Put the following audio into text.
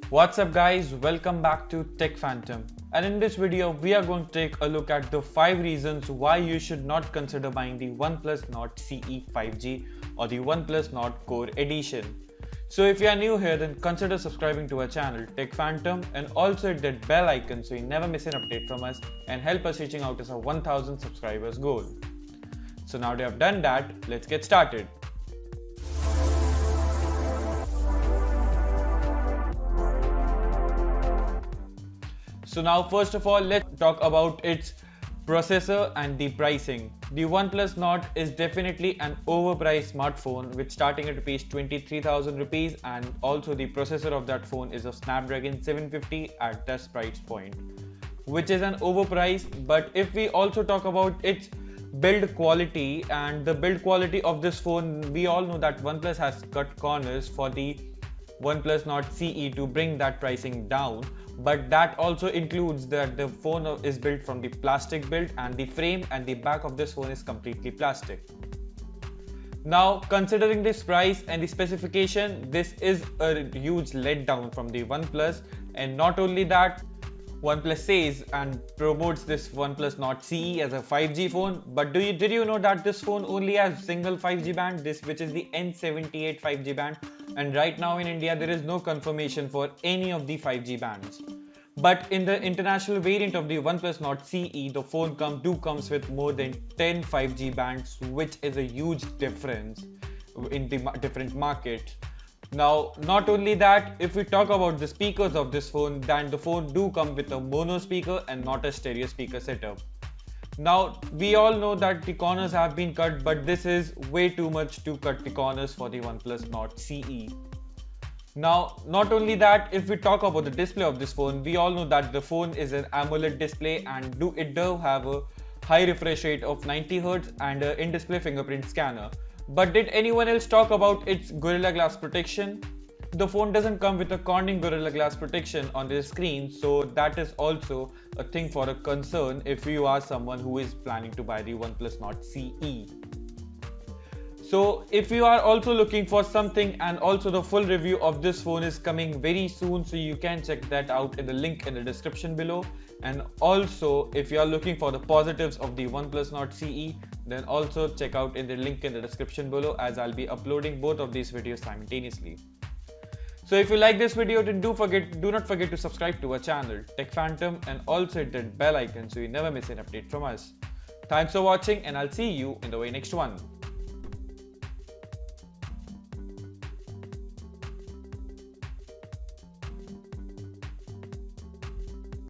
What's up guys, welcome back to Tech Phantom, and in this video we are going to take a look at the 5 reasons why you should not consider buying the Oneplus Nord CE 5G or the Oneplus Nord Core Edition. So if you are new here, then consider subscribing to our channel Tech Phantom and also hit that bell icon so you never miss an update from us and help us reaching out to our 1000 subscribers goal. So now that you have done that, let's get started. So now first of all, let's talk about its processor and the pricing. The OnePlus Nord is definitely an overpriced smartphone with starting at rupees 23,000 rupees, and also the processor of that phone is a Snapdragon 750 at this price point, which is an overpriced. But if we also talk about its build quality and the build quality of this phone, we all know that OnePlus has cut corners for the OnePlus Nord CE to bring that pricing down, but that also includes that the phone is built from the plastic build and the frame and the back of this phone is completely plastic. Now, considering this price and the specification, this is a huge letdown from the OnePlus. And not only that, OnePlus says and promotes this OnePlus Nord CE as a 5G phone, but did you know that this phone only has single 5G band, which is the N78 5G band, and right now in India there is no confirmation for any of the 5G bands. But in the international variant of the OnePlus Nord CE, the phone comes with more than 10 5G bands, which is a huge difference in the different markets. Now, not only that, if we talk about the speakers of this phone, then the phone do come with a mono speaker and not a stereo speaker setup. Now, we all know that the corners have been cut, but this is way too much to cut the corners for the OnePlus Nord CE. Now, not only that, if we talk about the display of this phone, we all know that the phone is an AMOLED display and it does have a high refresh rate of 90Hz and an in-display fingerprint scanner. But did anyone else talk about its Gorilla Glass protection? The phone doesn't come with a Corning Gorilla Glass protection on the screen, so that is also a thing for a concern if you are someone who is planning to buy the OnePlus Nord CE. So if you are also looking for something, and also the full review of this phone is coming very soon, so you can check that out in the link in the description below. And also if you are looking for the positives of the OnePlus Nord CE, then also check out in the link in the description below, as I'll be uploading both of these videos simultaneously. So if you like this video, then do not forget to subscribe to our channel Tech Phantom and also hit that bell icon so you never miss an update from us. Thanks for watching, and I'll see you in the very next one.